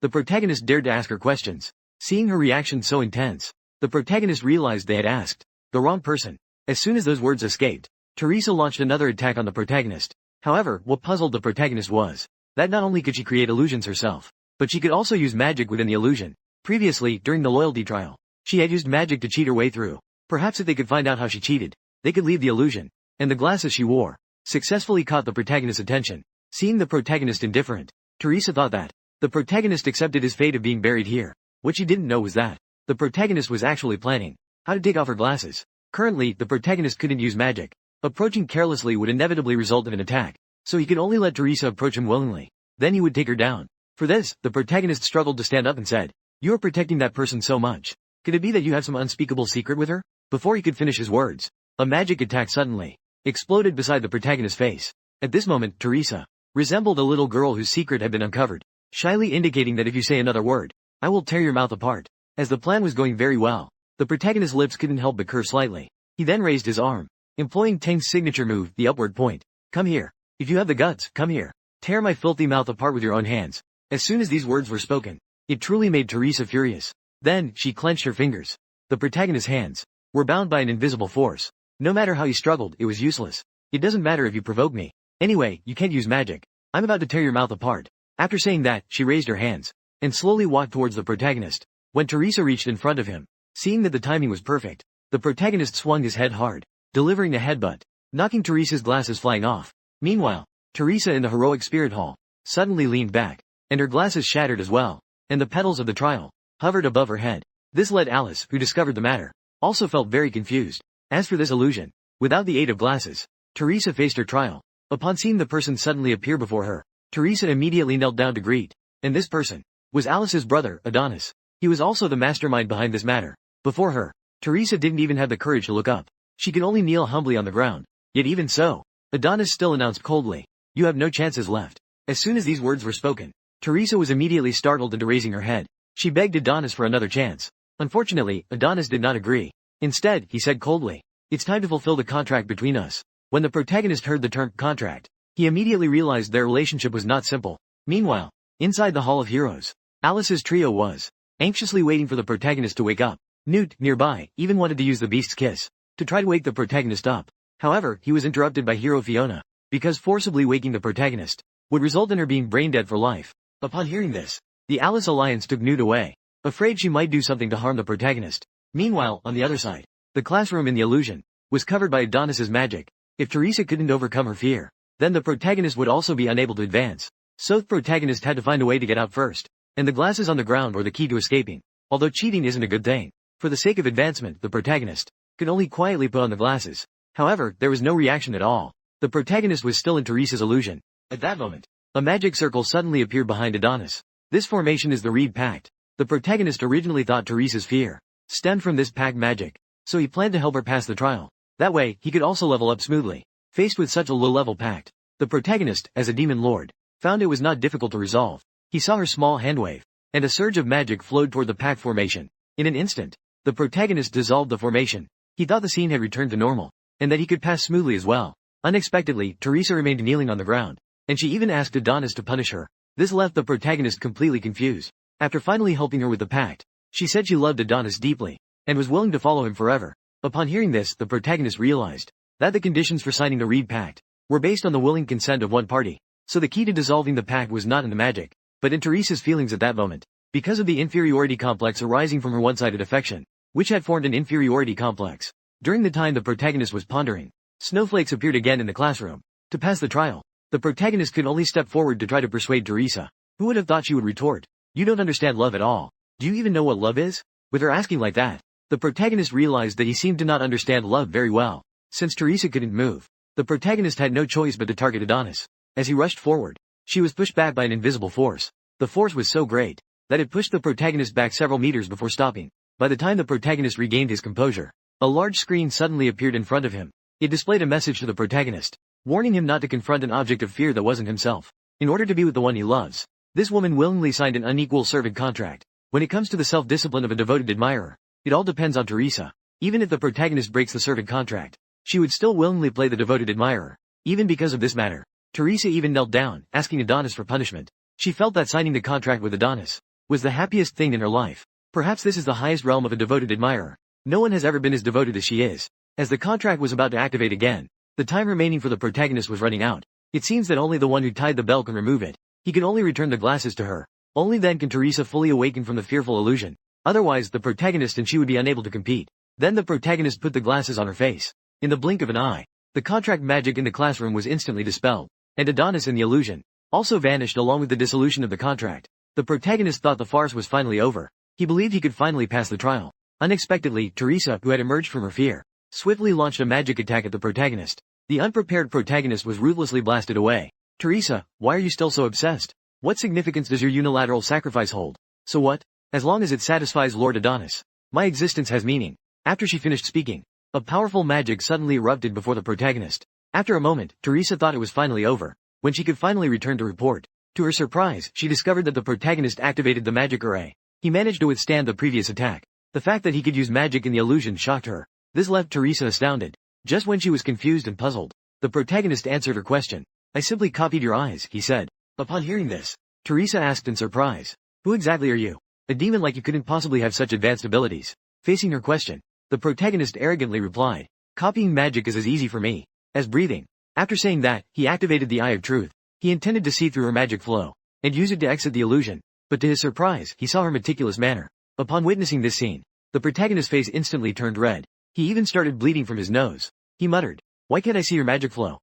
the protagonist dared to ask her questions. Seeing her reaction so intense, the protagonist realized they had asked the wrong person. As soon as those words escaped, Teresa launched another attack on the protagonist. However, what puzzled the protagonist was that not only could she create illusions herself, but she could also use magic within the illusion. Previously, during the loyalty trial, she had used magic to cheat her way through. Perhaps if they could find out how she cheated, they could leave the illusion. And the glasses she wore successfully caught the protagonist's attention. Seeing the protagonist indifferent, Teresa thought that the protagonist accepted his fate of being buried here. What she didn't know was that the protagonist was actually planning how to take off her glasses. Currently, the protagonist couldn't use magic. Approaching carelessly would inevitably result in an attack, so he could only let Teresa approach him willingly. Then he would take her down. For this, the protagonist struggled to stand up and said, "You are protecting that person so much. Could it be that you have some unspeakable secret with her?" Before he could finish his words, a magic attack suddenly exploded beside the protagonist's face. At this moment, Teresa resembled a little girl whose secret had been uncovered, shyly indicating that if you say another word, I will tear your mouth apart. As the plan was going very well, the protagonist's lips couldn't help but curve slightly. He then raised his arm, employing Tang's signature move, the upward point. "Come here. If you have the guts, come here. Tear my filthy mouth apart with your own hands." As soon as these words were spoken, it truly made Teresa furious. Then, she clenched her fingers. The protagonist's hands were bound by an invisible force. No matter how he struggled, it was useless. "It doesn't matter if you provoke me. Anyway, you can't use magic. I'm about to tear your mouth apart." After saying that, she raised her hands and slowly walked towards the protagonist. When Teresa reached in front of him, seeing that the timing was perfect, the protagonist swung his head hard, delivering a headbutt, knocking Teresa's glasses flying off. Meanwhile, Teresa in the heroic spirit hall suddenly leaned back, and her glasses shattered as well, and the petals of the trial hovered above her head. This led Alice, who discovered the matter, also felt very confused. As for this illusion, without the aid of glasses, Teresa faced her trial. Upon seeing the person suddenly appear before her, Teresa immediately knelt down to greet. And this person was Alice's brother, Adonis. He was also the mastermind behind this matter. Before her, Teresa didn't even have the courage to look up. She could only kneel humbly on the ground. Yet even so, Adonis still announced coldly, "You have no chances left." As soon as these words were spoken, Teresa was immediately startled into raising her head. She begged Adonis for another chance. Unfortunately, Adonis did not agree. Instead, he said coldly, "It's time to fulfill the contract between us." When the protagonist heard the term contract, he immediately realized their relationship was not simple. Meanwhile, inside the Hall of Heroes, Alice's trio was anxiously waiting for the protagonist to wake up. Newt, nearby, even wanted to use the Beast's Kiss to try to wake the protagonist up. However, he was interrupted by Hero Fiona, because forcibly waking the protagonist would result in her being brain dead for life. Upon hearing this, the Alice Alliance took Newt away, afraid she might do something to harm the protagonist. Meanwhile, on the other side, the classroom in the illusion was covered by Adonis's magic. If Teresa couldn't overcome her fear, then the protagonist would also be unable to advance. So the protagonist had to find a way to get out first, and the glasses on the ground were the key to escaping. Although cheating isn't a good thing, for the sake of advancement, the protagonist could only quietly put on the glasses. However, there was no reaction at all. The protagonist was still in Teresa's illusion. At that moment, a magic circle suddenly appeared behind Adonis. This formation is the Reed Pact. The protagonist originally thought Teresa's fear stemmed from this pact magic, so he planned to help her pass the trial. That way, he could also level up smoothly. Faced with such a low-level pact, the protagonist, as a demon lord, found it was not difficult to resolve. He saw her small hand wave, and a surge of magic flowed toward the pact formation. In an instant, the protagonist dissolved the formation. He thought the scene had returned to normal, and that he could pass smoothly as well. Unexpectedly, Teresa remained kneeling on the ground, and she even asked Adonis to punish her. This left the protagonist completely confused. After finally helping her with the pact, she said she loved Adonis deeply, and was willing to follow him forever. Upon hearing this, the protagonist realized that the conditions for signing the Reed Pact were based on the willing consent of one party. So the key to dissolving the pact was not in the magic, but in Teresa's feelings at that moment. Because of the inferiority complex arising from her one-sided affection, which had formed an inferiority complex. During the time the protagonist was pondering, snowflakes appeared again in the classroom. To pass the trial, the protagonist could only step forward to try to persuade Teresa. Who would have thought she would retort, "You don't understand love at all. Do you even know what love is?" With her asking like that, the protagonist realized that he seemed to not understand love very well. Since Teresa couldn't move, the protagonist had no choice but to target Adonis. As he rushed forward, she was pushed back by an invisible force. The force was so great that it pushed the protagonist back several meters before stopping. By the time the protagonist regained his composure, a large screen suddenly appeared in front of him. It displayed a message to the protagonist, warning him not to confront an object of fear that wasn't himself. In order to be with the one he loves, this woman willingly signed an unequal servant contract. When it comes to the self-discipline of a devoted admirer, it all depends on Teresa. Even if the protagonist breaks the servant contract, she would still willingly play the devoted admirer. Even because of this matter, Teresa even knelt down, asking Adonis for punishment. She felt that signing the contract with Adonis was the happiest thing in her life. Perhaps this is the highest realm of a devoted admirer. No one has ever been as devoted as she is. As the contract was about to activate again, the time remaining for the protagonist was running out. It seems that only the one who tied the bell can remove it. He can only return the glasses to her. Only then can Teresa fully awaken from the fearful illusion. Otherwise, the protagonist and she would be unable to compete. Then the protagonist put the glasses on her face. In the blink of an eye, the contract magic in the classroom was instantly dispelled, and Adonis and the illusion also vanished along with the dissolution of the contract. The protagonist thought the farce was finally over. He believed he could finally pass the trial. Unexpectedly, Teresa, who had emerged from her fear, swiftly launched a magic attack at the protagonist. The unprepared protagonist was ruthlessly blasted away. Teresa, why are you still so obsessed? What significance does your unilateral sacrifice hold? So what? As long as it satisfies Lord Adonis, my existence has meaning. After she finished speaking, a powerful magic suddenly erupted before the protagonist. After a moment, Teresa thought it was finally over, when she could finally return to report. To her surprise, she discovered that the protagonist activated the magic array. He managed to withstand the previous attack. The fact that he could use magic in the illusion shocked her. This left Teresa astounded. Just when she was confused and puzzled, the protagonist answered her question. I simply copied your eyes, he said. Upon hearing this, Teresa asked in surprise, who exactly are you? A demon like you couldn't possibly have such advanced abilities. Facing her question, the protagonist arrogantly replied, copying magic is as easy for me as breathing. After saying that, he activated the Eye of Truth. He intended to see through her magic flow and use it to exit the illusion, but to his surprise, he saw her meticulous manner. Upon witnessing this scene, the protagonist's face instantly turned red. He even started bleeding from his nose. He muttered, why can't I see your magic flow?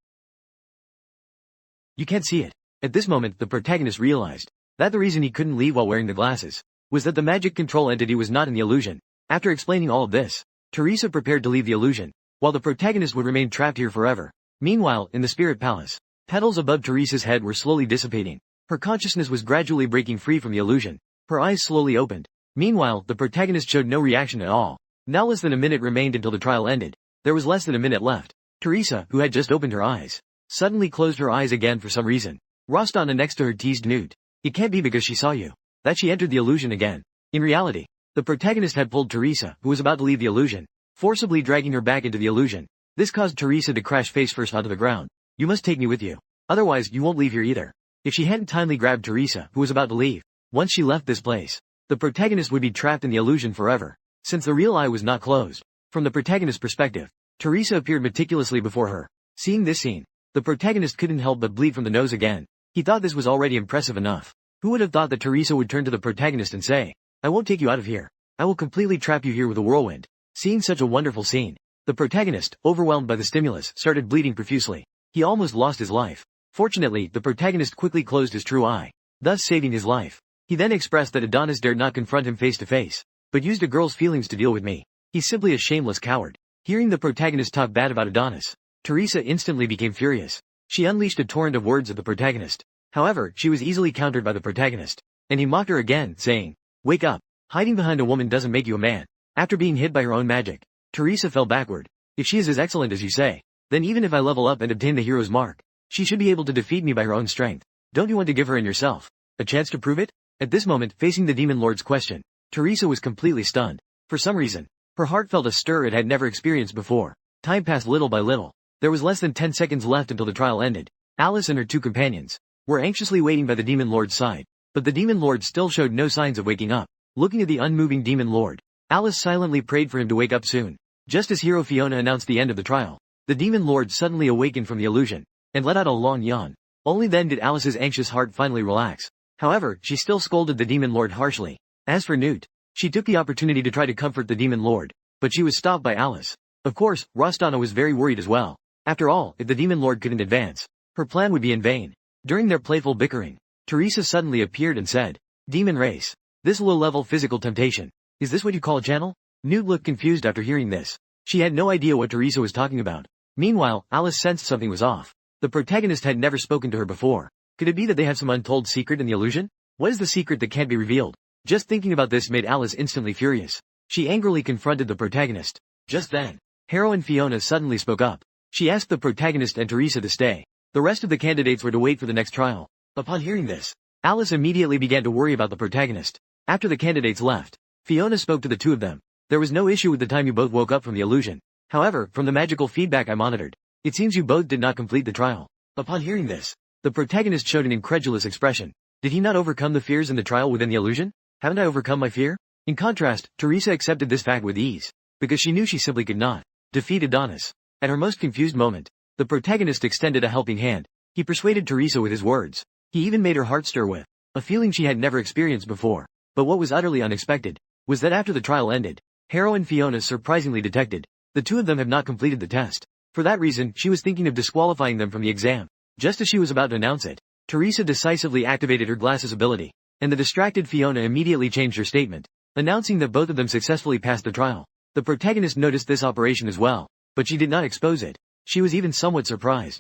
You can't see it. At this moment, the protagonist realized that the reason he couldn't leave while wearing the glasses was that the magic control entity was not in the illusion. After explaining all of this, Teresa prepared to leave the illusion, while the protagonist would remain trapped here forever. Meanwhile, in the spirit palace, petals above Teresa's head were slowly dissipating. Her consciousness was gradually breaking free from the illusion. Her eyes slowly opened. Meanwhile, the protagonist showed no reaction at all. Now less than a minute remained until the trial ended. There was less than a minute left. Teresa, who had just opened her eyes, suddenly closed her eyes again for some reason. Rostana next to her teased Newt. It can't be because she saw you that she entered the illusion again. In reality, the protagonist had pulled Teresa, who was about to leave the illusion, forcibly dragging her back into the illusion. This caused Teresa to crash face first onto the ground. You must take me with you. Otherwise, you won't leave here either. If she hadn't timely grabbed Teresa, who was about to leave, once she left this place, the protagonist would be trapped in the illusion forever, since the real eye was not closed. From the protagonist's perspective, Teresa appeared meticulously before her. Seeing this scene, the protagonist couldn't help but bleed from the nose again. He thought this was already impressive enough. Who would have thought that Teresa would turn to the protagonist and say, I won't take you out of here. I will completely trap you here with a whirlwind. Seeing such a wonderful scene, the protagonist, overwhelmed by the stimulus, started bleeding profusely. He almost lost his life. Fortunately, the protagonist quickly closed his true eye, thus saving his life. He then expressed that Adonis dared not confront him face to face, but used a girl's feelings to deal with me. He's simply a shameless coward. Hearing the protagonist talk bad about Adonis, Teresa instantly became furious. She unleashed a torrent of words at the protagonist. However, she was easily countered by the protagonist, and he mocked her again, saying, wake up. Hiding behind a woman doesn't make you a man. After being hit by her own magic, Teresa fell backward. If she is as excellent as you say, then even if I level up and obtain the hero's mark, she should be able to defeat me by her own strength. Don't you want to give her and yourself a chance to prove it? At this moment, facing the Demon Lord's question, Teresa was completely stunned. For some reason, her heart felt a stir it had never experienced before. Time passed little by little. There was less than 10 seconds left until the trial ended. Alice and her two companions were anxiously waiting by the Demon Lord's side, but the Demon Lord still showed no signs of waking up. Looking at the unmoving Demon Lord, Alice silently prayed for him to wake up soon. Just as Hero Fiona announced the end of the trial, the Demon Lord suddenly awakened from the illusion and let out a long yawn. Only then did Alice's anxious heart finally relax. However, she still scolded the Demon Lord harshly. As for Newt, she took the opportunity to try to comfort the Demon Lord, but she was stopped by Alice. Of course, Rostana was very worried as well. After all, if the Demon Lord couldn't advance, her plan would be in vain. During their playful bickering, Teresa suddenly appeared and said, Demon race. This low-level physical temptation. Is this what you call a channel? Newt looked confused after hearing this. She had no idea what Teresa was talking about. Meanwhile, Alice sensed something was off. The protagonist had never spoken to her before. Could it be that they have some untold secret in the illusion? What is the secret that can't be revealed? Just thinking about this made Alice instantly furious. She angrily confronted the protagonist. Just then, heroine Fiona suddenly spoke up. She asked the protagonist and Teresa to stay. The rest of the candidates were to wait for the next trial. Upon hearing this, Alice immediately began to worry about the protagonist. After the candidates left, Fiona spoke to the two of them. There was no issue with the time you both woke up from the illusion. However, from the magical feedback I monitored, it seems you both did not complete the trial. Upon hearing this, the protagonist showed an incredulous expression. Did he not overcome the fears in the trial within the illusion? Haven't I overcome my fear? In contrast, Teresa accepted this fact with ease, because she knew she simply could not defeat Adonis. At her most confused moment, the protagonist extended a helping hand. He persuaded Teresa with his words. He even made her heart stir with a feeling she had never experienced before. But what was utterly unexpected was that after the trial ended, heroine Fiona surprisingly detected the two of them have not completed the test. For that reason, she was thinking of disqualifying them from the exam. Just as she was about to announce it, Teresa decisively activated her glasses ability, and the distracted Fiona immediately changed her statement, announcing that both of them successfully passed the trial. The protagonist noticed this operation as well, but she did not expose it. She was even somewhat surprised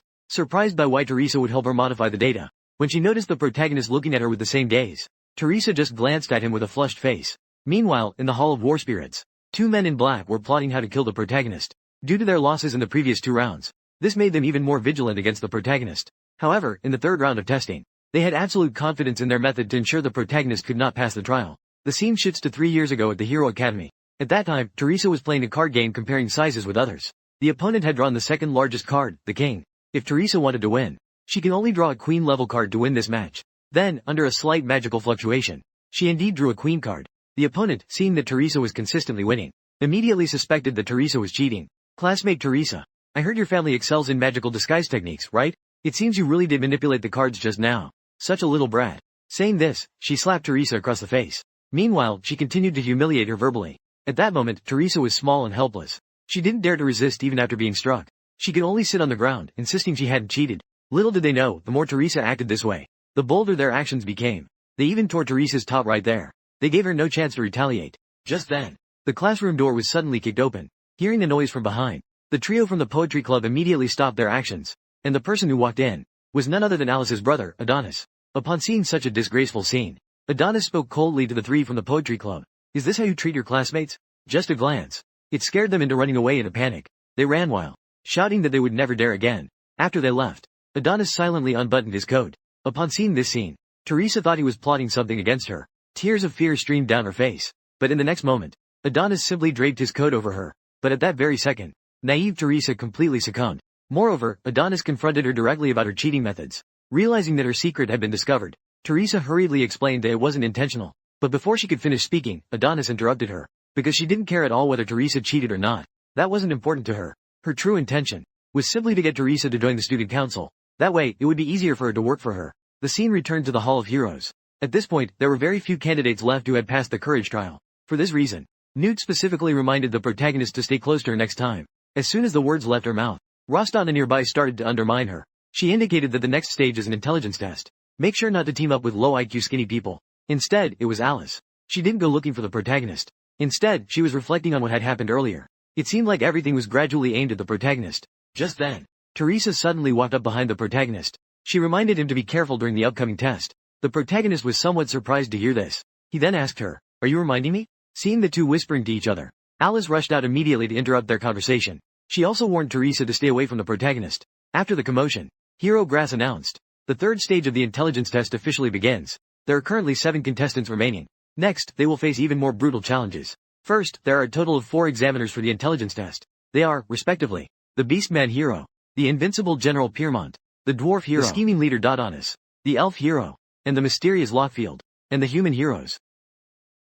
by why Teresa would help her modify the data. When she noticed the protagonist looking at her with the same gaze, Teresa just glanced at him with a flushed face. Meanwhile, in the Hall of War Spirits, two men in black were plotting how to kill the protagonist. Due to their losses in the previous 2 rounds, this made them even more vigilant against the protagonist. However, in the 3rd round of testing, they had absolute confidence in their method to ensure the protagonist could not pass the trial. The scene shifts to 3 years ago at the Hero Academy. At that time, Teresa was playing a card game comparing sizes with others. The opponent had drawn the 2nd largest card, the king. If Teresa wanted to win, she can only draw a queen-level card to win this match. Then, under a slight magical fluctuation, she indeed drew a queen card. The opponent, seeing that Teresa was consistently winning, immediately suspected that Teresa was cheating. Classmate Teresa, I heard your family excels in magical disguise techniques, right? It seems you really did manipulate the cards just now. Such a little brat. Saying this, she slapped Teresa across the face. Meanwhile, she continued to humiliate her verbally. At that moment, Teresa was small and helpless. She didn't dare to resist even after being struck. She could only sit on the ground, insisting she hadn't cheated. Little did they know, the more Teresa acted this way, the bolder their actions became. They even tore Teresa's top right there. They gave her no chance to retaliate. Just then, the classroom door was suddenly kicked open. Hearing the noise from behind, the trio from the poetry club immediately stopped their actions, and the person who walked in was none other than Alice's brother, Adonis. Upon seeing such a disgraceful scene, Adonis spoke coldly to the 3 from the poetry club. Is this how you treat your classmates? Just a glance. It scared them into running away in a panic. They ran while shouting that they would never dare again. After they left, Adonis silently unbuttoned his coat. Upon seeing this scene, Teresa thought he was plotting something against her. Tears of fear streamed down her face. But in the next moment, Adonis simply draped his coat over her. But at that very second, naive Teresa completely succumbed. Moreover, Adonis confronted her directly about her cheating methods. Realizing that her secret had been discovered, Teresa hurriedly explained that it wasn't intentional. But before she could finish speaking, Adonis interrupted her. Because she didn't care at all whether Teresa cheated or not. That wasn't important to her. Her true intention was simply to get Teresa to join the student council. That way, it would be easier for her to work for her. The scene returned to the Hall of Heroes. At this point, there were very few candidates left who had passed the courage trial. For this reason, Newt specifically reminded the protagonist to stay close to her next time. As soon as the words left her mouth, Rostana nearby started to undermine her. She indicated that the next stage is an intelligence test. Make sure not to team up with low IQ skinny people. Instead, it was Alice. She didn't go looking for the protagonist. Instead, she was reflecting on what had happened earlier. It seemed like everything was gradually aimed at the protagonist. Just then, Teresa suddenly walked up behind the protagonist. She reminded him to be careful during the upcoming test. The protagonist was somewhat surprised to hear this. He then asked her, "Are you reminding me?" Seeing the two whispering to each other, Alice rushed out immediately to interrupt their conversation. She also warned Teresa to stay away from the protagonist. After the commotion, Hero Grass announced, "The 3rd stage of the intelligence test officially begins. There are currently 7 contestants remaining. Next, they will face even more brutal challenges. First, there are a total of 4 examiners for the intelligence test. They are, respectively, the Beastman Hero, the Invincible General Piermont, the Dwarf Hero, the Scheming Leader Dodonis, the Elf Hero, and the Mysterious Lockfield, and the Human Heroes.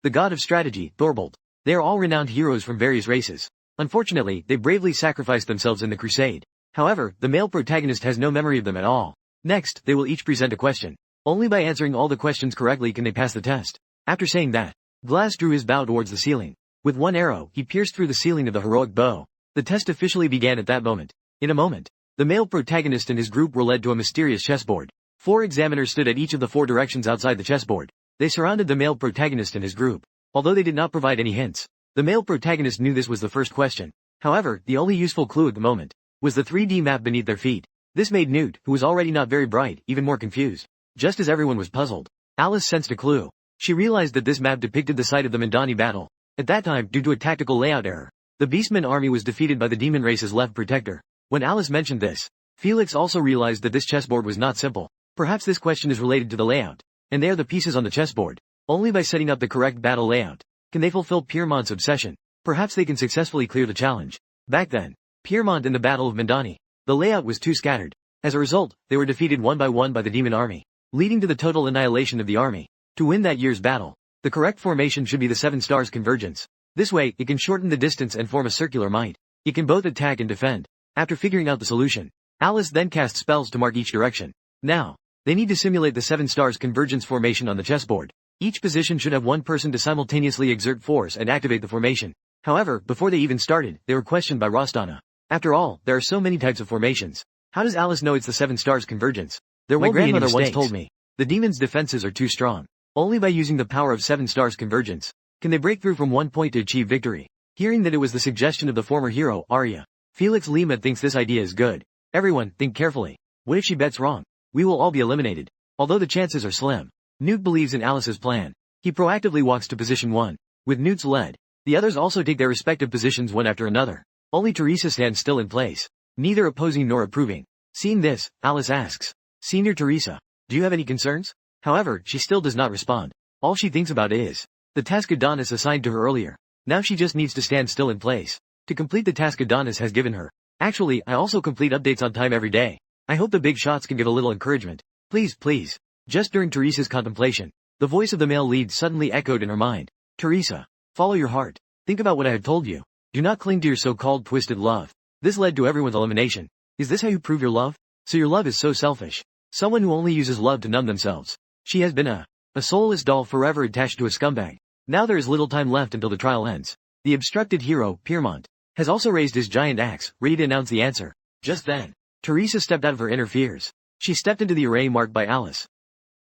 The God of Strategy, Thorbold. They are all renowned heroes from various races. Unfortunately, they bravely sacrificed themselves in the crusade. However, the male protagonist has no memory of them at all. Next, they will each present a question. Only by answering all the questions correctly can they pass the test." After saying that, Glass drew his bow towards the ceiling. With one arrow, he pierced through the ceiling of the heroic bow. The test officially began at that moment. In a moment, the male protagonist and his group were led to a mysterious chessboard. 4 examiners stood at each of the 4 directions outside the chessboard. They surrounded the male protagonist and his group. Although they did not provide any hints, the male protagonist knew this was the first question. However, the only useful clue at the moment was the 3D map beneath their feet. This made Newt, who was already not very bright, even more confused. Just as everyone was puzzled, Alice sensed a clue. She realized that this map depicted the site of the Mindani battle. At that time, due to a tactical layout error, the Beastman army was defeated by the demon race's left protector. When Alice mentioned this, Felix also realized that this chessboard was not simple. Perhaps this question is related to the layout, and they are the pieces on the chessboard. Only by setting up the correct battle layout can they fulfill Piermont's obsession. Perhaps they can successfully clear the challenge. Back then, Piermont in the Battle of Mindani, the layout was too scattered. As a result, they were defeated one by one by the demon army, leading to the total annihilation of the army. To win that year's battle, The correct formation should be the 7 stars convergence. This way, it can shorten the distance and form a circular might. It can both attack and defend. After figuring out the solution, Alice then cast spells to mark each direction. Now, they need to simulate the 7 stars convergence formation on the chessboard. Each position should have one person to simultaneously exert force and activate the formation. However, before they even started, they were questioned by Rostana. After all, there are so many types of formations. How does Alice know it's the 7 stars convergence? My grandmother once told me, the demon's defenses are too strong. Only by using the power of 7 stars convergence can they break through from one point to achieve victory. Hearing that it was the suggestion of the former hero, Arya, Felix Lima thinks this idea is good. Everyone, think carefully. What if she bets wrong? We will all be eliminated. Although the chances are slim. Newt believes in Alice's plan. He proactively walks to position 1. With Newt's lead, the others also take their respective positions one after another. Only Teresa stands still in place, neither opposing nor approving. Seeing this, Alice asks, Senior Teresa, do you have any concerns? However, she still does not respond. All she thinks about is the task Adonis assigned to her earlier. Now she just needs to stand still in place to complete the task Adonis has given her. Actually, I also complete updates on time every day. I hope the big shots can give a little encouragement. Please, please. Just during Teresa's contemplation, the voice of the male lead suddenly echoed in her mind. Teresa, follow your heart. Think about what I have told you. Do not cling to your so-called twisted love. This led to everyone's elimination. Is this how you prove your love? So your love is so selfish. Someone who only uses love to numb themselves. She has been a soulless doll forever attached to a scumbag. Now there is little time left until the trial ends. The obstructed hero, Piermont, has also raised his giant axe, ready to announce the answer. Just then, Teresa stepped out of her inner fears. She stepped into the array marked by Alice.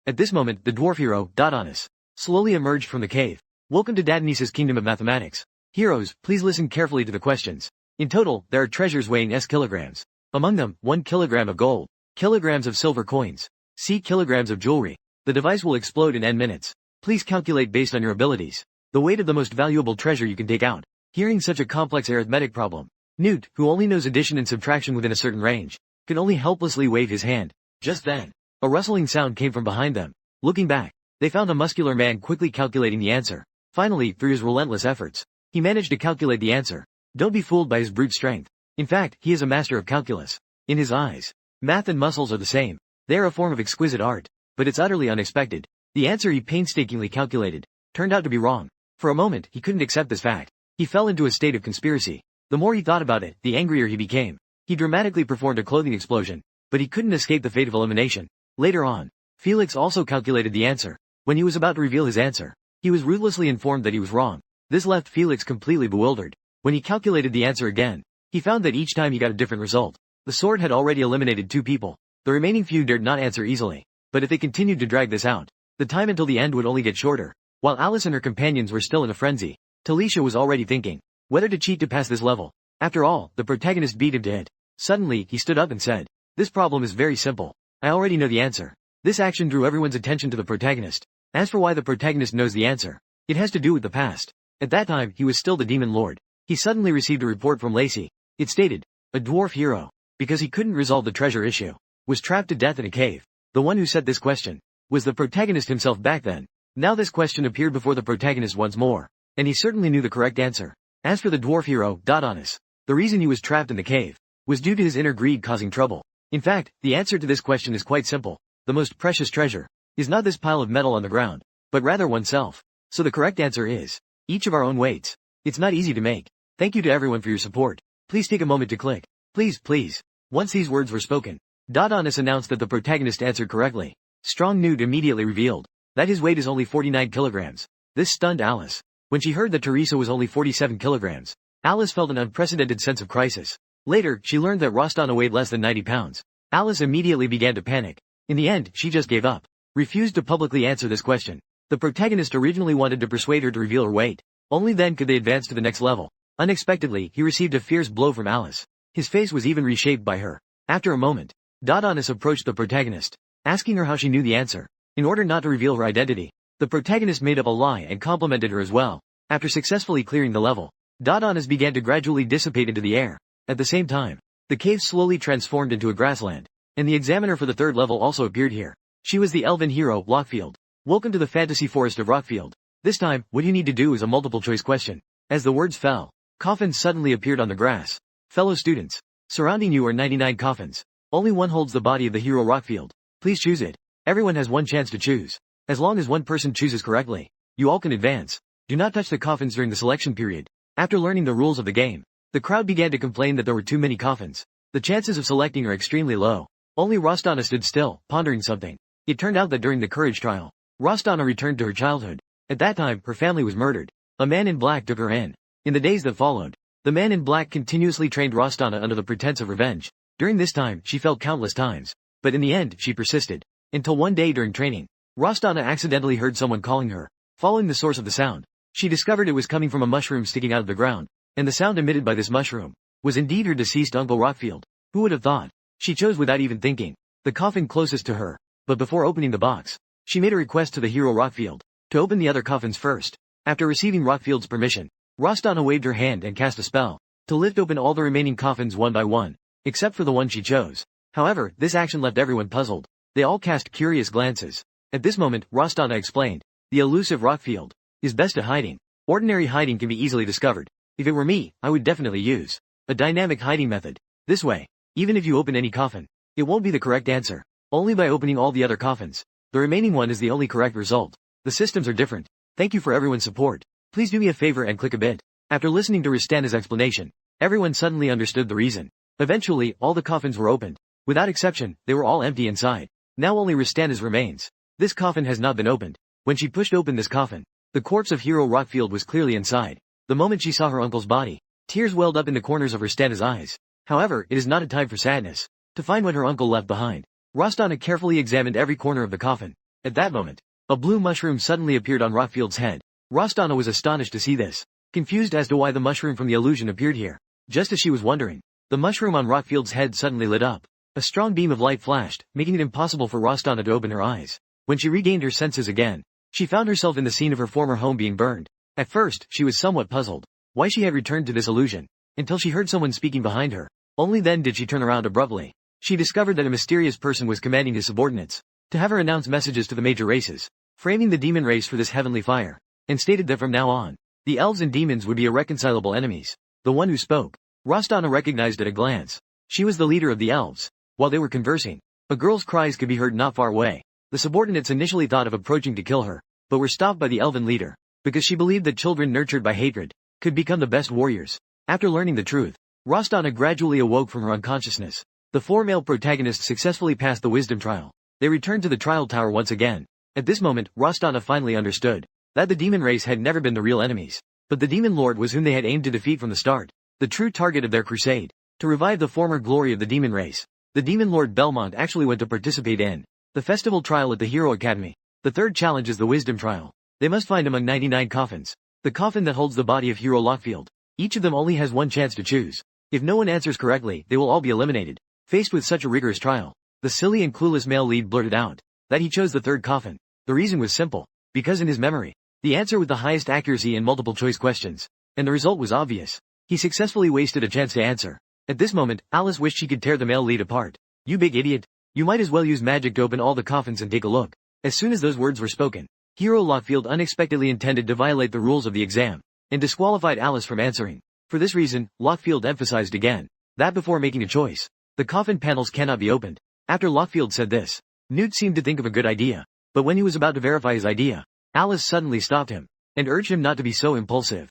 At this moment, the dwarf hero, Dodonis, slowly emerged from the cave. Welcome to Dadonis's kingdom of mathematics. Heroes, please listen carefully to the questions. In total, there are treasures weighing S kilograms. Among them, 1 kilogram of gold, kilograms of silver coins, C kilograms of jewelry. The device will explode in N minutes. Please calculate based on your abilities the weight of the most valuable treasure you can take out. Hearing such a complex arithmetic problem, Newt, who only knows addition and subtraction within a certain range, could only helplessly wave his hand. Just then, a rustling sound came from behind them. Looking back, they found a muscular man quickly calculating the answer. Finally, through his relentless efforts, he managed to calculate the answer. Don't be fooled by his brute strength. In fact, he is a master of calculus. In his eyes, math and muscles are the same. They are a form of exquisite art. But it's utterly unexpected. The answer he painstakingly calculated turned out to be wrong. For a moment, he couldn't accept this fact. He fell into a state of conspiracy. The more he thought about it, the angrier he became. He dramatically performed a clothing explosion, but he couldn't escape the fate of elimination. Later on, Felix also calculated the answer. When he was about to reveal his answer, he was ruthlessly informed that he was wrong. This left Felix completely bewildered. When he calculated the answer again, he found that each time he got a different result. The sword had already eliminated 2 people. The remaining few dared not answer easily. But if they continued to drag this out, the time until the end would only get shorter. While Alice and her companions were still in a frenzy, Talisha was already thinking whether to cheat to pass this level. After all, the protagonist beat him to it. Suddenly, he stood up and said, This problem is very simple. I already know the answer. This action drew everyone's attention to the protagonist. As for why the protagonist knows the answer, it has to do with the past. At that time, he was still the Demon Lord. He suddenly received a report from Lacey. It stated, a dwarf hero, because he couldn't resolve the treasure issue, was trapped to death in a cave. The one who set this question was the protagonist himself back then. Now this question appeared before the protagonist once more, and he certainly knew the correct answer. As for the dwarf hero, Dodonis, the reason he was trapped in the cave was due to his inner greed causing trouble. In fact, the answer to this question is quite simple. The most precious treasure is not this pile of metal on the ground, but rather oneself. So the correct answer is each of our own weights. It's not easy to make. Thank you to everyone for your support. Please take a moment to click. Please, please. Once these words were spoken, Dodonis announced that the protagonist answered correctly. Strong Newt immediately revealed that his weight is only 49 kilograms. This stunned Alice. When she heard that Teresa was only 47 kilograms, Alice felt an unprecedented sense of crisis. Later, she learned that Rostana weighed less than 90 pounds. Alice immediately began to panic. In the end, she just gave up. Refused to publicly answer this question. The protagonist originally wanted to persuade her to reveal her weight. Only then could they advance to the next level. Unexpectedly, he received a fierce blow from Alice. His face was even reshaped by her. After a moment, Dodonis approached the protagonist, asking her how she knew the answer. In order not to reveal her identity, the protagonist made up a lie and complimented her as well. After successfully clearing the level, Dodonis began to gradually dissipate into the air. At the same time, the cave slowly transformed into a grassland, and the examiner for the 3rd level also appeared here. She was the elven hero, Lockfield. Welcome to the fantasy forest of Rockfield. This time, what you need to do is a multiple choice question. As the words fell, coffins suddenly appeared on the grass. Fellow students, surrounding you are 99 coffins. Only one holds the body of the hero Rockfield. Please choose it. Everyone has one chance to choose. As long as one person chooses correctly, You all can advance. Do not touch the coffins during the selection period. After learning the rules of the game, the crowd began to complain that there were too many coffins. The chances of selecting are extremely low. Only Rostana stood still, pondering something. It turned out that during the courage trial, Rostana returned to her childhood. At that time, her family was murdered. A man in black took her in. In the days that followed, the man in black continuously trained Rostana under the pretense of revenge. During this time, she fell countless times. But in the end, she persisted. Until one day during training, Rostana accidentally heard someone calling her. Following the source of the sound, she discovered it was coming from a mushroom sticking out of the ground, and the sound emitted by this mushroom was indeed her deceased uncle Rockfield. Who would have thought? She chose without even thinking the coffin closest to her. But before opening the box, she made a request to the hero Rockfield to open the other coffins first. After receiving Rockfield's permission, Rostana waved her hand and cast a spell to lift open all the remaining coffins one by one, except for the one she chose. However, this action left everyone puzzled. They all cast curious glances. At this moment, Rostana explained, the elusive Rockfield is best at hiding. Ordinary hiding can be easily discovered. If it were me, I would definitely use a dynamic hiding method. This way, even if you open any coffin, it won't be the correct answer. Only by opening all the other coffins, the remaining one is the only correct result. The systems are different. Thank you for everyone's support. Please do me a favor and click a bit. After listening to Rostana's explanation, everyone suddenly understood the reason. Eventually, all the coffins were opened. Without exception, they were all empty inside. Now only Rostana's remains. This coffin has not been opened. When she pushed open this coffin, the corpse of Hero Rockfield was clearly inside. The moment she saw her uncle's body, tears welled up in the corners of Rostana's eyes. However, it is not a time for sadness. To find what her uncle left behind, Rostana carefully examined every corner of the coffin. At that moment, a blue mushroom suddenly appeared on Rockfield's head. Rostana was astonished to see this, confused as to why the mushroom from the illusion appeared here. Just as she was wondering, the mushroom on Rockfield's head suddenly lit up. A strong beam of light flashed, making it impossible for Rostana to open her eyes. When she regained her senses again, she found herself in the scene of her former home being burned. At first, she was somewhat puzzled why she had returned to this illusion, until she heard someone speaking behind her. Only then did she turn around abruptly. She discovered that a mysterious person was commanding his subordinates to have her announce messages to the major races, framing the demon race for this heavenly fire, and stated that from now on, the elves and demons would be irreconcilable enemies. The one who spoke, Rostana recognized at a glance. She was the leader of the elves. While they were conversing, a girl's cries could be heard not far away. The subordinates initially thought of approaching to kill her, but were stopped by the elven leader, because she believed that children nurtured by hatred could become the best warriors. After learning the truth, Rostana gradually awoke from her unconsciousness. The four male protagonists successfully passed the wisdom trial. They returned to the trial tower once again. At this moment, Rostana finally understood that the demon race had never been the real enemies, but the demon lord was whom they had aimed to defeat from the start, the true target of their crusade, to revive the former glory of the demon race. The Demon Lord Belmont actually went to participate in the festival trial at the Hero Academy. The third challenge is the wisdom trial. They must find among 99 coffins the coffin that holds the body of Hero Rockfield. Each of them only has one chance to choose. If no one answers correctly, they will all be eliminated. Faced with such a rigorous trial, the silly and clueless male lead blurted out that he chose the third coffin. The reason was simple, because in his memory, the answer with the highest accuracy in multiple choice questions, and the result was obvious. He successfully wasted a chance to answer. At this moment, Alice wished she could tear the male lead apart. You big idiot. You might as well use magic to open all the coffins and take a look. As soon as those words were spoken, Hero Rockfield unexpectedly intended to violate the rules of the exam, and disqualified Alice from answering. For this reason, Rockfield emphasized again that before making a choice, the coffin panels cannot be opened. After Rockfield said this, Newt seemed to think of a good idea, but when he was about to verify his idea, Alice suddenly stopped him, and urged him not to be so impulsive.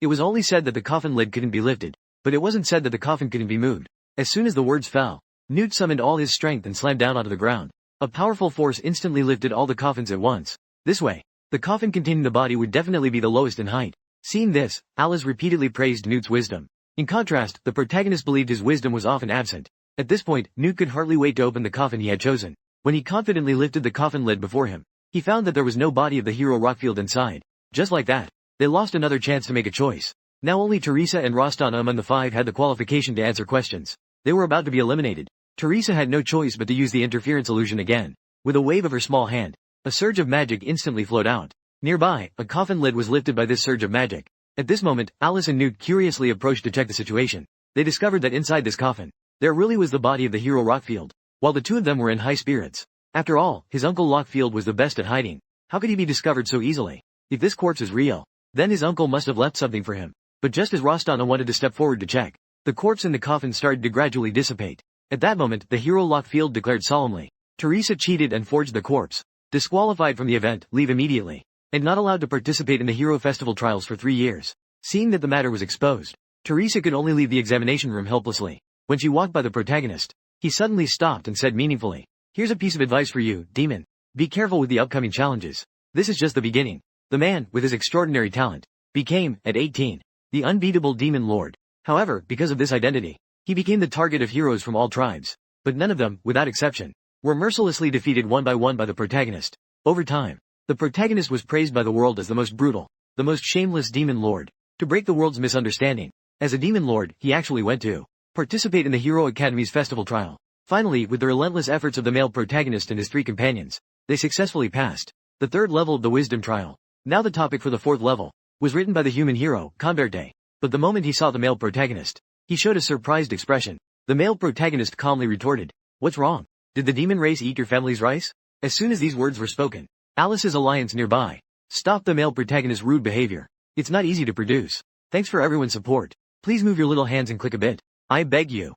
It was only said that the coffin lid couldn't be lifted, but it wasn't said that the coffin couldn't be moved. As soon as the words fell, Newt summoned all his strength and slammed down onto the ground. A powerful force instantly lifted all the coffins at once. This way, the coffin containing the body would definitely be the lowest in height. Seeing this, Alice repeatedly praised Newt's wisdom. In contrast, the protagonist believed his wisdom was often absent. At this point, Newt could hardly wait to open the coffin he had chosen. When he confidently lifted the coffin lid before him, he found that there was no body of the hero Rockfield inside. Just like that, they lost another chance to make a choice. Now only Teresa and Rostana among the five had the qualification to answer questions. They were about to be eliminated. Teresa had no choice but to use the interference illusion again. With a wave of her small hand, a surge of magic instantly flowed out. Nearby, a coffin lid was lifted by this surge of magic. At this moment, Alice and Newt curiously approached to check the situation. They discovered that inside this coffin, there really was the body of the hero Rockfield. While the two of them were in high spirits. After all, his uncle Rockfield was the best at hiding. How could he be discovered so easily? If this corpse is real, then his uncle must have left something for him. But just as Rostana wanted to step forward to check, the corpse in the coffin started to gradually dissipate. At that moment, the hero Rockfield declared solemnly, Teresa cheated and forged the corpse. Disqualified from the event, leave immediately. and not allowed to participate in the Hero Festival trials for 3 years. Seeing that the matter was exposed, Teresa could only leave the examination room helplessly. When she walked by the protagonist, he suddenly stopped and said meaningfully, "Here's a piece of advice for you, Demon. Be careful with the upcoming challenges. This is just the beginning." The man, with his extraordinary talent, became, at 18, the unbeatable Demon Lord. However, because of this identity, he became the target of heroes from all tribes. But none of them, without exception, were mercilessly defeated one by one by the protagonist. Over time, the protagonist was praised by the world as the most brutal, the most shameless Demon Lord. To break the world's misunderstanding, as a Demon Lord, he actually went to participate in the Hero Academy's festival trial. Finally, with the relentless efforts of the male protagonist and his 3 companions, they successfully passed the 3rd level of the Wisdom Trial. Now the topic for the 4th level was written by the human hero, Converte. But the moment he saw the male protagonist, he showed a surprised expression. The male protagonist calmly retorted, "What's wrong? Did the demon race eat your family's rice?" As soon as these words were spoken, Alice's alliance nearby stopped the male protagonist's rude behavior. "It's not easy to produce. Thanks for everyone's support. Please move your little hands and click a bit. I beg you."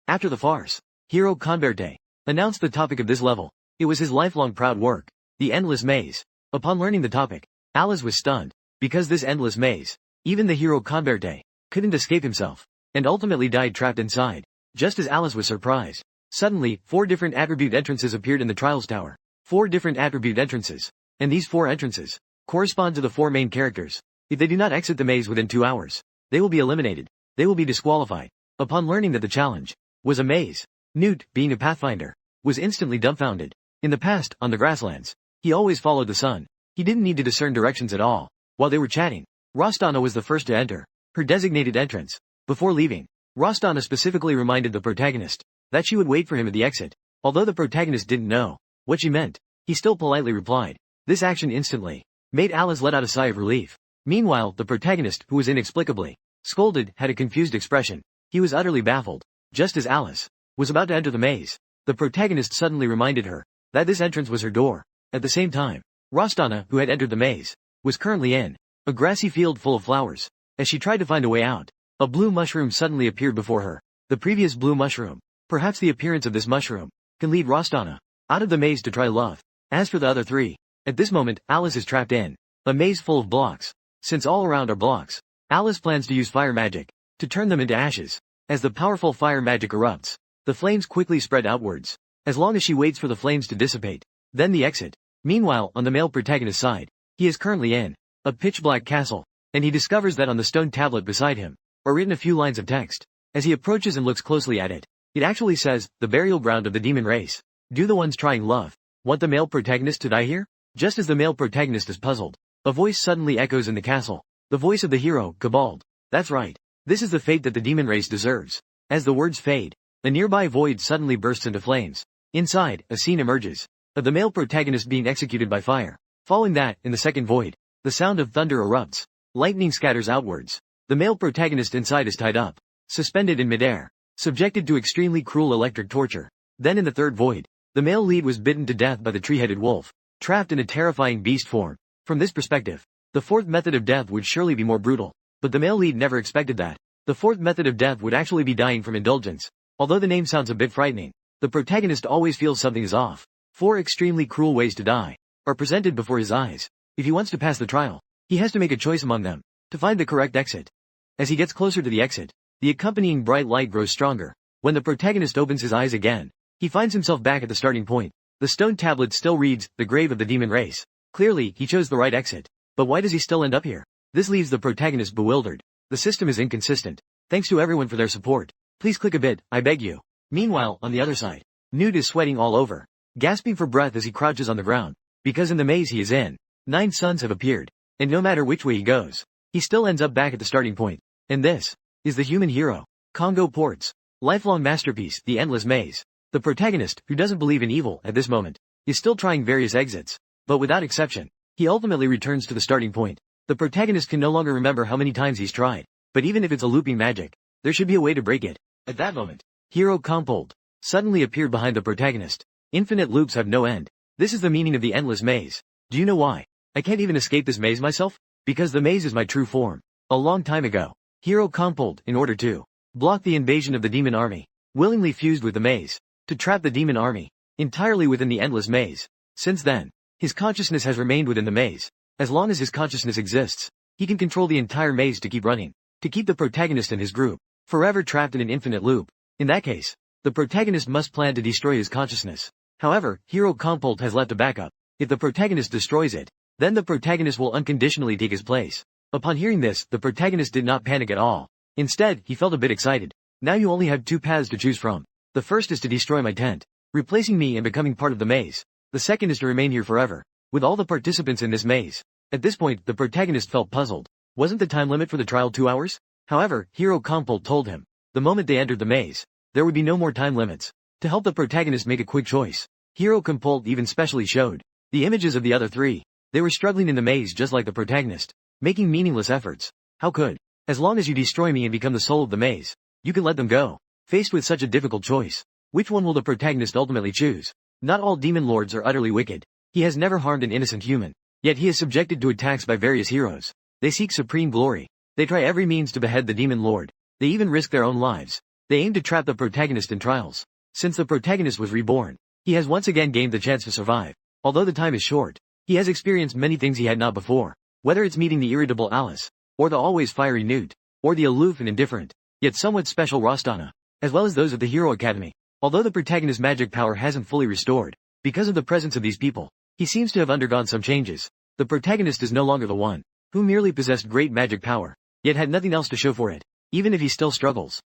After the farce, Hero Converte announced the topic of this level. It was his lifelong proud work, the endless maze. Upon learning the topic, Alice was stunned, because this endless maze, even the Hero Converte couldn't escape himself, and ultimately died trapped inside. Just as Alice was surprised, suddenly, 4 different attribute entrances appeared in the Trials Tower. 4 different attribute entrances. And these 4 entrances correspond to the 4 main characters. If they do not exit the maze within 2 hours, they will be eliminated. They will be disqualified. Upon learning that the challenge was a maze, Newt, being a pathfinder, was instantly dumbfounded. In the past, on the grasslands, he always followed the sun. He didn't need to discern directions at all. While they were chatting, Rostana was the first to enter her designated entrance. Before leaving, Rostana specifically reminded the protagonist that she would wait for him at the exit. Although the protagonist didn't know what she meant, he still politely replied. This action instantly made Alice let out a sigh of relief. Meanwhile, the protagonist, who was inexplicably scolded, had a confused expression. He was utterly baffled. Just as Alice was about to enter the maze, the protagonist suddenly reminded her that this entrance was her door. At the same time, Rostana, who had entered the maze, was currently in a grassy field full of flowers. As she tried to find a way out, a blue mushroom suddenly appeared before her. The previous blue mushroom. Perhaps the appearance of this mushroom can lead Rostana out of the maze to try love. As for the other 3, at this moment, Alice is trapped in a maze full of blocks. Since all around are blocks, Alice plans to use fire magic to turn them into ashes. As the powerful fire magic erupts, the flames quickly spread outwards. As long as she waits for the flames to dissipate, then the exit. Meanwhile, on the male protagonist's side, he is currently in a pitch-black castle, and he discovers that on the stone tablet beside him are written a few lines of text. As he approaches and looks closely at it, it actually says, "The burial ground of the demon race. Do the ones trying love want the male protagonist to die here?" Just as the male protagonist is puzzled, a voice suddenly echoes in the castle. The voice of the hero, Gabald. That's right. This is the fate that the demon race deserves. As the words fade, a nearby void suddenly bursts into flames. Inside, a scene emerges of the male protagonist being executed by fire. Following that, in the second void, the sound of thunder erupts. Lightning scatters outwards. The male protagonist inside is tied up, suspended in midair, subjected to extremely cruel electric torture. Then in the third void, the male lead was bitten to death by the tree-headed wolf, trapped in a terrifying beast form. From this perspective, the fourth method of death would surely be more brutal. But the male lead never expected that. The fourth method of death would actually be dying from indulgence. Although the name sounds a bit frightening, the protagonist always feels something is off. 4 extremely cruel ways to die are presented before his eyes. If he wants to pass the trial, he has to make a choice among them to find the correct exit. As he gets closer to the exit, the accompanying bright light grows stronger. When the protagonist opens his eyes again, he finds himself back at the starting point. The stone tablet still reads, "The grave of the demon race." Clearly, he chose the right exit. But why does he still end up here? This leaves the protagonist bewildered. The system is inconsistent. Thanks to everyone for their support. Please click a bit, I beg you. Meanwhile, on the other side, Newt is sweating all over, gasping for breath as he crouches on the ground. Because in the maze he is in, 9 suns have appeared, and no matter which way he goes, he still ends up back at the starting point. And this is the human hero, Congo Port's lifelong masterpiece, The Endless Maze. The protagonist, who doesn't believe in evil at this moment, is still trying various exits, but without exception, he ultimately returns to the starting point. The protagonist can no longer remember how many times he's tried, but even if it's a looping magic, there should be a way to break it. At that moment, Hero Compold suddenly appeared behind the protagonist. Infinite loops have no end. This is the meaning of the endless maze. Do you know why? I can't even escape this maze myself? Because the maze is my true form. A long time ago, Hero Compold, in order to block the invasion of the demon army, willingly fused with the maze, to trap the demon army entirely within the endless maze. Since then, his consciousness has remained within the maze. As long as his consciousness exists, he can control the entire maze to keep running, to keep the protagonist and his group forever trapped in an infinite loop. In that case, the protagonist must plan to destroy his consciousness. However, Hero Compult has left a backup. If the protagonist destroys it, then the protagonist will unconditionally take his place. Upon hearing this, the protagonist did not panic at all. Instead, he felt a bit excited. Now you only have two paths to choose from. The first is to destroy my tent, replacing me and becoming part of the maze. The second is to remain here forever, with all the participants in this maze. At this point, the protagonist felt puzzled. Wasn't the time limit for the trial 2 hours? However, Hero Compult told him, the moment they entered the maze, there would be no more time limits. To help the protagonist make a quick choice, Hero Compult even specially showed the images of the other three. They were struggling in the maze just like the protagonist, making meaningless efforts. How could? As long as you destroy me and become the soul of the maze, you can let them go. Faced with such a difficult choice, which one will the protagonist ultimately choose? Not all demon lords are utterly wicked. He has never harmed an innocent human, yet he is subjected to attacks by various heroes. They seek supreme glory. They try every means to behead the demon lord. They even risk their own lives. They aim to trap the protagonist in trials. Since the protagonist was reborn, he has once again gained the chance to survive. Although the time is short, he has experienced many things he had not before. Whether it's meeting the irritable Alice, or the always fiery Newt, or the aloof and indifferent, yet somewhat special Rostana, as well as those of the Hero Academy. Although the protagonist's magic power hasn't fully restored, because of the presence of these people, he seems to have undergone some changes. The protagonist is no longer the one who merely possessed great magic power, yet had nothing else to show for it. Even if he still struggles,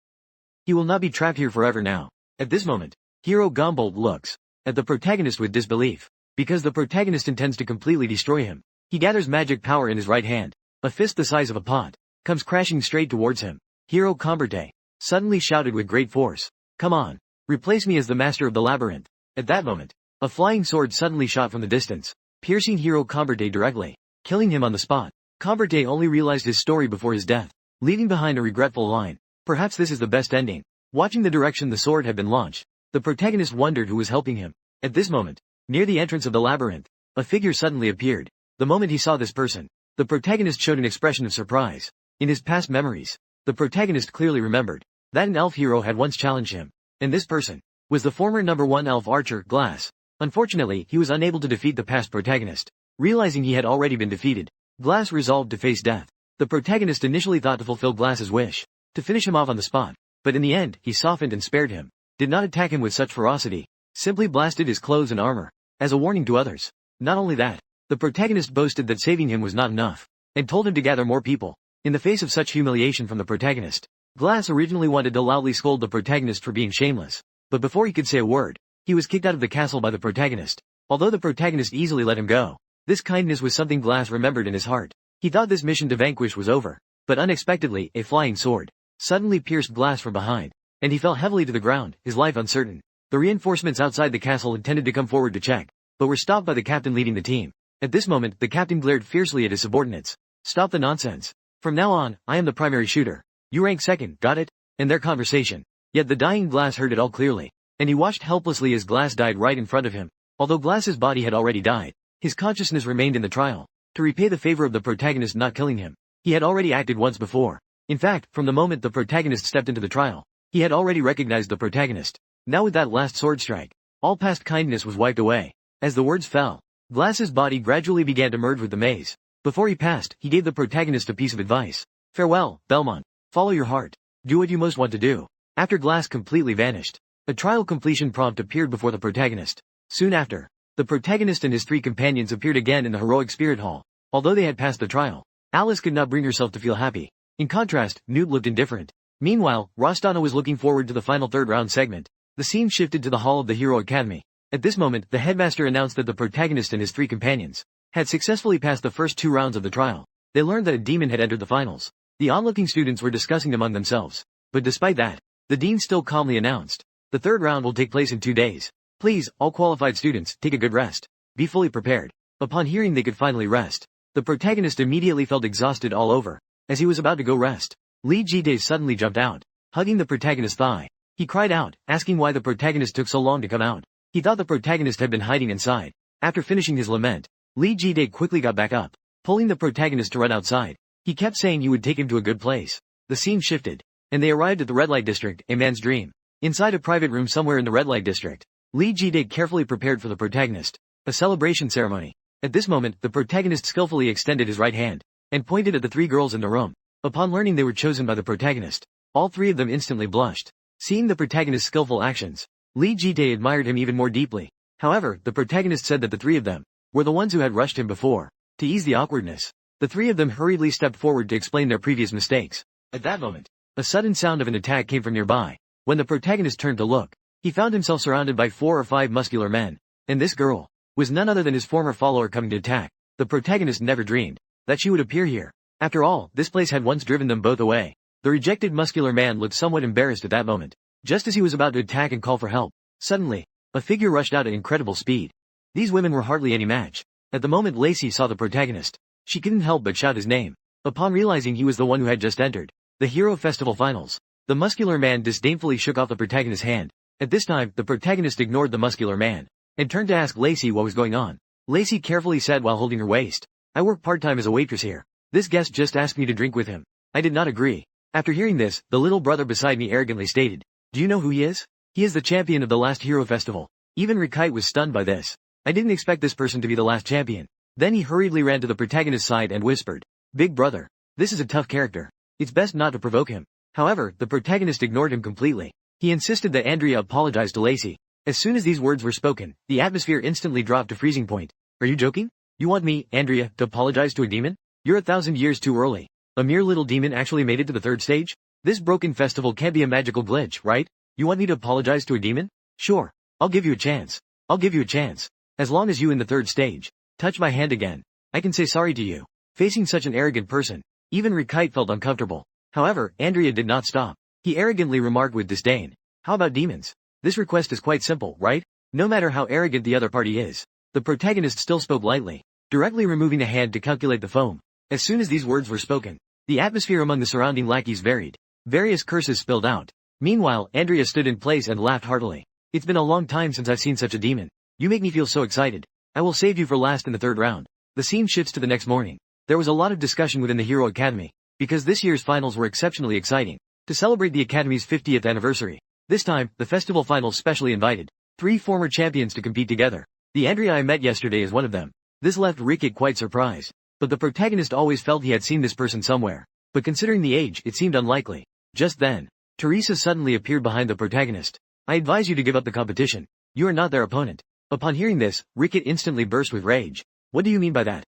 he will not be trapped here forever now. At this moment, Hero Compult looks at the protagonist with disbelief, because the protagonist intends to completely destroy him. He gathers magic power in his right hand. A fist the size of a pot comes crashing straight towards him. Hero Compult suddenly shouted with great force, "Come on, replace me as the master of the labyrinth." At that moment, a flying sword suddenly shot from the distance, piercing Hero Compult directly, killing him on the spot. Compult only realized his story before his death, leaving behind a regretful line. Perhaps this is the best ending. Watching the direction the sword had been launched, the protagonist wondered who was helping him. At this moment, near the entrance of the labyrinth, a figure suddenly appeared. The moment he saw this person, the protagonist showed an expression of surprise. In his past memories, the protagonist clearly remembered that an elf hero had once challenged him, and this person was the former #1 elf archer, Glass. Unfortunately, he was unable to defeat the past protagonist. Realizing he had already been defeated, Glass resolved to face death. The protagonist initially thought to fulfill Glass's wish, to finish him off on the spot, but in the end, he softened and spared him. Did not attack him with such ferocity, simply blasted his clothes and armor, as a warning to others. Not only that, the protagonist boasted that saving him was not enough, and told him to gather more people. In the face of such humiliation from the protagonist, Glass originally wanted to loudly scold the protagonist for being shameless, but before he could say a word, he was kicked out of the castle by the protagonist. Although the protagonist easily let him go, this kindness was something Glass remembered in his heart. He thought this mission to vanquish was over, but unexpectedly, a flying sword suddenly pierced Glass from behind, and he fell heavily to the ground, his life uncertain. The reinforcements outside the castle intended to come forward to check, but were stopped by the captain leading the team. At this moment, the captain glared fiercely at his subordinates. "Stop the nonsense. From now on, I am the primary shooter. You rank second, got it?" And their conversation. Yet the dying Glass heard it all clearly, and he watched helplessly as Glass died right in front of him. Although Glass's body had already died, his consciousness remained in the trial. To repay the favor of the protagonist not killing him, he had already acted once before. In fact, from the moment the protagonist stepped into the trial, he had already recognized the protagonist. Now with that last sword strike, all past kindness was wiped away. As the words fell, Glass's body gradually began to merge with the maze. Before he passed, he gave the protagonist a piece of advice. "Farewell, Belmont. Follow your heart. Do what you most want to do." After Glass completely vanished, a trial completion prompt appeared before the protagonist. Soon after, the protagonist and his three companions appeared again in the heroic spirit hall. Although they had passed the trial, Alice could not bring herself to feel happy. In contrast, Newt looked indifferent. Meanwhile, Rostana was looking forward to the final third round segment. The scene shifted to the hall of the Hero Academy. At this moment, the headmaster announced that the protagonist and his three companions had successfully passed the first 2 rounds of the trial. They learned that a demon had entered the finals. The onlooking students were discussing among themselves. But despite that, the dean still calmly announced, "The third round will take place in 2 days. Please, all qualified students, take a good rest. Be fully prepared." Upon hearing they could finally rest, the protagonist immediately felt exhausted all over. As he was about to go rest, Lee Ji-dae suddenly jumped out, hugging the protagonist's thigh. He cried out, asking why the protagonist took so long to come out. He thought the protagonist had been hiding inside. After finishing his lament, Lee Ji-dae quickly got back up, pulling the protagonist to run outside. He kept saying he would take him to a good place. The scene shifted, and they arrived at the red light district, a man's dream. Inside a private room somewhere in the red light district, Lee Ji-dae carefully prepared for the protagonist. A celebration ceremony. At this moment, the protagonist skillfully extended his right hand and pointed at the three girls in the room. Upon learning they were chosen by the protagonist, all three of them instantly blushed. Seeing the protagonist's skillful actions, Li Jitae admired him even more deeply. However, the protagonist said that the three of them were the ones who had rushed him before. To ease the awkwardness, the three of them hurriedly stepped forward to explain their previous mistakes. At that moment, a sudden sound of an attack came from nearby. When the protagonist turned to look, he found himself surrounded by 4 or 5 muscular men, and this girl was none other than his former follower coming to attack. The protagonist never dreamed that she would appear here. After all, this place had once driven them both away. The rejected muscular man looked somewhat embarrassed at that moment. Just as he was about to attack and call for help, suddenly, a figure rushed out at incredible speed. These women were hardly any match. At the moment Lacey saw the protagonist, she couldn't help but shout his name. Upon realizing he was the one who had just entered the Hero Festival Finals, the muscular man disdainfully shook off the protagonist's hand. At this time, the protagonist ignored the muscular man and turned to ask Lacey what was going on. Lacey carefully said while holding her waist, "I work part-time as a waitress here. This guest just asked me to drink with him. I did not agree." After hearing this, the little brother beside me arrogantly stated, "Do you know who he is? He is the champion of the last Hero Festival." Even Rikite was stunned by this. "I didn't expect this person to be the last champion." Then he hurriedly ran to the protagonist's side and whispered, "Big brother, this is a tough character. It's best not to provoke him." However, the protagonist ignored him completely. He insisted that Andrea apologize to Lacey. As soon as these words were spoken, the atmosphere instantly dropped to freezing point. "Are you joking? You want me, Andrea, to apologize to a demon? You're 1,000 years too early. A mere little demon actually made it to the 3rd stage? This broken festival can't be a magical glitch, right? You want me to apologize to a demon? Sure. I'll give you a chance. I'll give you a chance. As long as you in the 3rd stage touch my hand again, I can say sorry to you." Facing such an arrogant person, even Rikite felt uncomfortable. However, Andrea did not stop. He arrogantly remarked with disdain, "How about demons? This request is quite simple, right? No matter how arrogant the other party is." The protagonist still spoke lightly, directly removing a hand to calculate the foam. As soon as these words were spoken, the atmosphere among the surrounding lackeys varied. Various curses spilled out. Meanwhile, Andrea stood in place and laughed heartily. "It's been a long time since I've seen such a demon. You make me feel so excited. I will save you for last in the 3rd round." The scene shifts to the next morning. There was a lot of discussion within the Hero Academy, because this year's finals were exceptionally exciting. To celebrate the Academy's 50th anniversary, this time, the festival finals specially invited 3 former champions to compete together. The Andrea I met yesterday is one of them. This left Rikit quite surprised. But the protagonist always felt he had seen this person somewhere. But considering the age, it seemed unlikely. Just then, Teresa suddenly appeared behind the protagonist. "I advise you to give up the competition. You are not their opponent." Upon hearing this, Rikit instantly burst with rage. "What do you mean by that?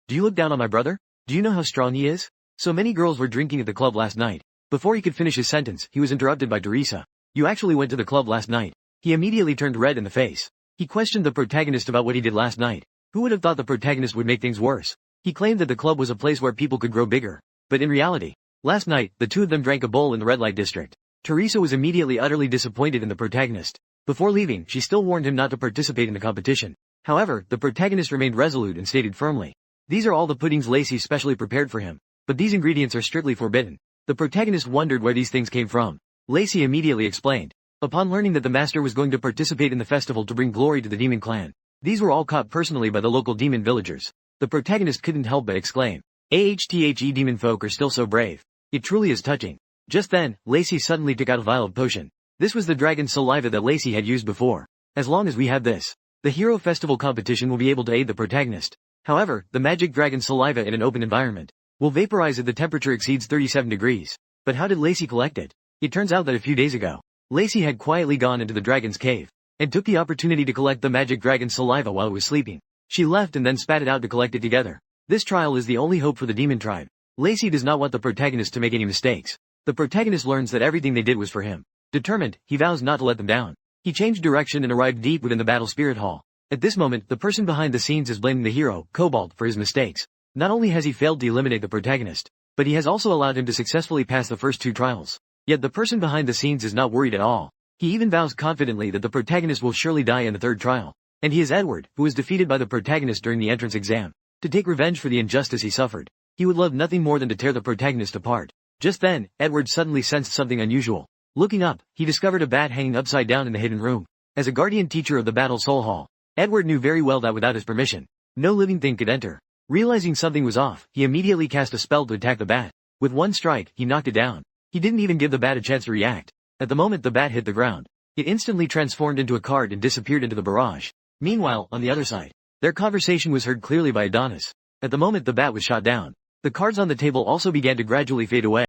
Do you look down on my brother? Do you know how strong he is? So many girls were drinking at the club last night." Before he could finish his sentence, he was interrupted by Teresa. "You actually went to the club last night?" He immediately turned red in the face. He questioned the protagonist about what he did last night. Who would have thought the protagonist would make things worse? He claimed that the club was a place where people could grow bigger. But in reality, last night, the two of them drank a bowl in the red light district. Teresa was immediately utterly disappointed in the protagonist. Before leaving, she still warned him not to participate in the competition. However, the protagonist remained resolute and stated firmly, "These are all the puddings Lacey specially prepared for him. But these ingredients are strictly forbidden." The protagonist wondered where these things came from. Lacey immediately explained. Upon learning that the master was going to participate in the festival to bring glory to the demon clan, these were all caught personally by the local demon villagers. The protagonist couldn't help but exclaim, "AHTHE demon folk are still so brave. It truly is touching." Just then, Lacey suddenly took out a vial of potion. This was the dragon saliva that Lacey had used before. "As long as we have this, the Hero Festival competition will be able to aid the protagonist. However, the magic dragon saliva in an open environment will vaporize if the temperature exceeds 37 degrees. But how did Lacey collect it? It turns out that a few days ago, Lacey had quietly gone into the dragon's cave and took the opportunity to collect the magic dragon saliva while it was sleeping. She left and then spat it out to collect it together. This trial is the only hope for the demon tribe. Lacey does not want the protagonist to make any mistakes. The protagonist learns that everything they did was for him. Determined, he vows not to let them down. He changed direction and arrived deep within the battle spirit hall. At this moment, the person behind the scenes is blaming the hero, Cobalt, for his mistakes. Not only has he failed to eliminate the protagonist, but he has also allowed him to successfully pass the first 2 trials. Yet the person behind the scenes is not worried at all. He even vows confidently that the protagonist will surely die in the 3rd trial. And he is Edward, who was defeated by the protagonist during the entrance exam. To take revenge for the injustice he suffered, he would love nothing more than to tear the protagonist apart. Just then, Edward suddenly sensed something unusual. Looking up, he discovered a bat hanging upside down in the hidden room. As a guardian teacher of the Battle Soul Hall, Edward knew very well that without his permission, no living thing could enter. Realizing something was off, he immediately cast a spell to attack the bat. With one strike, he knocked it down. He didn't even give the bat a chance to react. At the moment the bat hit the ground, it instantly transformed into a card and disappeared into the barrage. Meanwhile, on the other side, Their conversation was heard clearly by Adonis. At the moment the bat was shot down, the cards on the table also began to gradually fade away.